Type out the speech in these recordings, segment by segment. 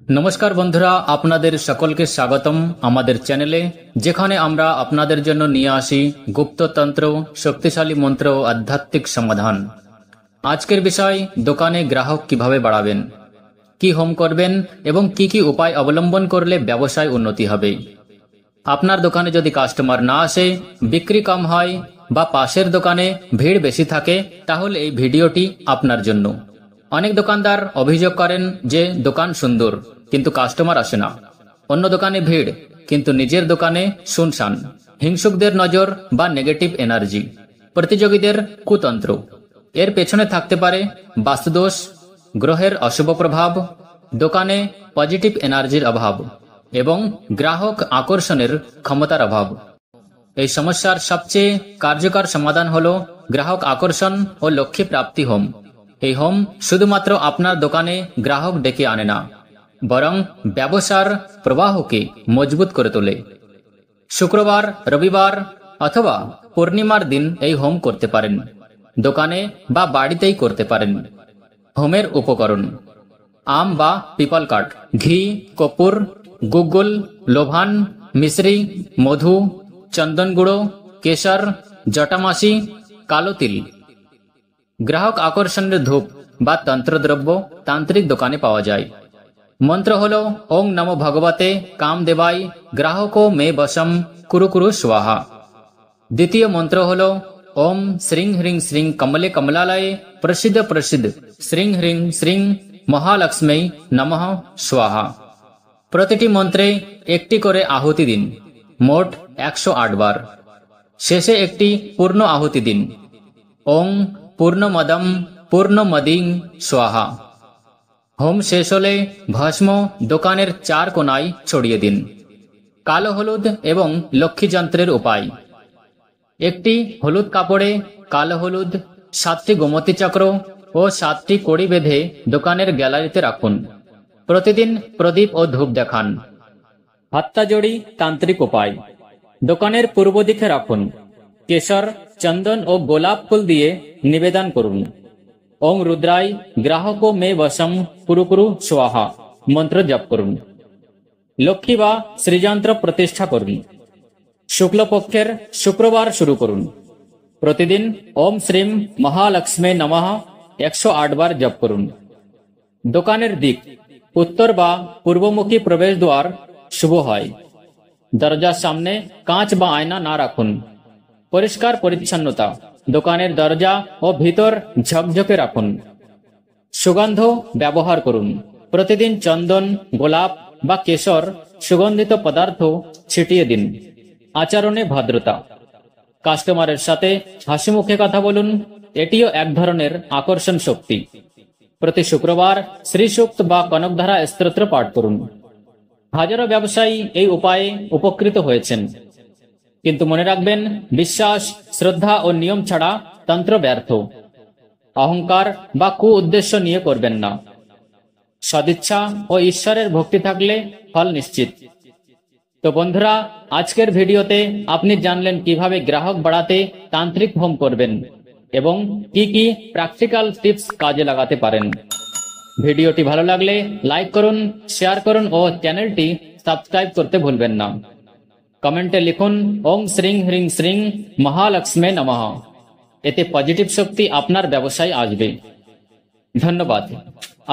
নমস্কার বন্ধুরা, আপনাদের সকলকে স্বাগতম আমাদের চ্যানেলে, যেখানে আমরা আপনাদের জন্য নিয়ে আসি গুপ্ততন্ত্র, শক্তিশালী মন্ত্র ও আধ্যাত্মিক সমাধান। আজকের বিষয়, দোকানে গ্রাহক কিভাবে বাড়াবেন, কি হোম করবেন এবং কি কি উপায় অবলম্বন করলে ব্যবসায় উন্নতি হবে। আপনার দোকানে যদি কাস্টমার না আসে, বিক্রি কম হয় বা পাশের দোকানে ভিড় বেশি থাকে, তাহলে এই ভিডিওটি আপনার জন্য। অনেক দোকানদার অভিযোগ করেন যে দোকান সুন্দর কিন্তু কাস্টমার আসে না, অন্য দোকানে ভিড় কিন্তু নিজের দোকানে শুনশান। হিংসুকদের নজর বা নেগেটিভ এনার্জি, প্রতিযোগীদের কুতন্ত্র, এর পেছনে থাকতে পারে বাস্তুদোষ, গ্রহের অশুভ প্রভাব, দোকানে পজিটিভ এনার্জির অভাব এবং গ্রাহক আকর্ষণের ক্ষমতার অভাব। এই সমস্যার সবচেয়ে কার্যকর সমাধান হল গ্রাহক আকর্ষণ ও লক্ষ্মী প্রাপ্তি হোম। এই হোম শুধুমাত্র আপনার দোকানে গ্রাহক ডেকে আনে না, বরং ব্যবসার প্রবাহকে মজবুত করে তোলে। শুক্রবার, রবিবার অথবা পূর্ণিমার দিন এই হোম করতে পারেন। দোকানে বা বাড়িতেই করতে পারেন। হোমের উপকরণ: আম বা পিপল কাঠ, ঘি, কর্পূর, গুগ্গুল, লোভান, মিশ্রি, মধু, চন্দন গুঁড়ো, কেশর, জটামাসি, কালো তিল। গ্রাহক আকর্ষণের ধূপ বা তন্ত্রদ্রব্য তান্ত্রিক দোকানে পাওয়া যায়। মন্ত্র হল ওং নমো ভগবতে কামদেবায় গ্রাহকো মে বশম কুরু কুরু স্বাহা। দ্বিতীয় মন্ত্র হল ওম শ্রীং হ্রিং শ্রীং কমলে কমলালয়ে প্রসিদ্ধ প্রসিদ্ধ শ্রীং হ্রিং শ্রীং মহালক্ষ্মী নমঃ স্বাহা। প্রতিটি মন্ত্রে একটি করে আহুতি দিন, মোট 108 বার। শেষে একটি পূর্ণ আহুতি দিন, ওং পূর্ণমদম পূর্ণমদিং স্বাহা। হোম শেষ হলে ভস্ম দোকানের 4 কোণায় ছড়িয়ে দিন। কালো হলুদ এবং লক্ষ্মী যন্ত্রের উপায়: একটি হলুদ কাপড়ে কালো হলুদ, 7টি গোমতী চক্র ও 7টি কড়ি বেঁধে দোকানের গ্যালারিতে রাখুন। প্রতিদিন প্রদীপ ও ধূপ দেখান। হাত্তাজড়ি তান্ত্রিক উপায়: দোকানের পূর্ব দিকে রাখুন। কেশর, চন্দন ও গোলাপ ফুল দিয়ে নিবেদন করুন। ওং রুদ্রায় গ্রাহকো মে বশম কুরু কুরু স্বাহা মন্ত্র জপ করুন। লক্ষ্মী বা শ্রীযন্ত্র প্রতিষ্ঠা করুন। শুক্লপক্ষের শুক্রবার শুরু করুন। প্রতিদিন ওম শ্রীম মহালক্ষ্মী নমঃ 108 বার জপ করুন। দোকানের দিক: উত্তর বা পূর্বমুখী প্রবেশ দ্বার শুভ হয়। দরজার সামনে কাঁচ বা আয়না না রাখুন। পরিষ্কার পরিচ্ছন্নতা: দোকানের দরজা ও ভিতর ঝকঝকে রাখুন। সুগন্ধ ব্যবহার করুন। প্রতিদিন চন্দন, গোলাপ বা কেশর সুগন্ধিত পদার্থ ছিটিয়ে দিন। আচরণে ভদ্রতা: কাস্টমারের সাথে হাসি মুখে কথা বলুন, এটিও এক ধরনের আকর্ষণ শক্তি। প্রতি শুক্রবার শ্রীসূক্ত বা কনকধারা স্তোত্র পাঠ করুন। হাজারো ব্যবসায়ী এই উপায়ে উপকৃত হয়েছেন। কিন্তু মনে রাখবেন, বিশ্বাস, শ্রদ্ধা ও নিয়ম ছাড়া তন্ত্র ব্যর্থ। অহংকার বা কু উদ্দেশ্য নিয়ে করবেন না। সদিচ্ছা ও ঈশ্বরের ভক্তি থাকলে ফল নিশ্চিত। তো বন্ধুরা, আজকের ভিডিওতে আপনি জানলেন কিভাবে গ্রাহক বাড়াতে তান্ত্রিক হোম করবেন এবং কি কি প্র্যাকটিক্যাল টিপস কাজে লাগাতে পারেন। ভিডিওটি ভালো লাগলে লাইক করুন, শেয়ার করুন ও চ্যানেলটি সাবস্ক্রাইব করতে ভুলবেন না। কমেন্টে লিখুন ওং শ্রীং হ্রিং শ্রীং মহালক্ষ্মী নমঃ। এতে পজিটিভ শক্তি আপনার ব্যবসায় আসবে। ধন্যবাদ।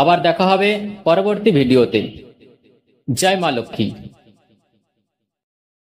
আবার দেখা হবে পরবর্তী ভিডিওতে। জয় মা লক্ষ্মী।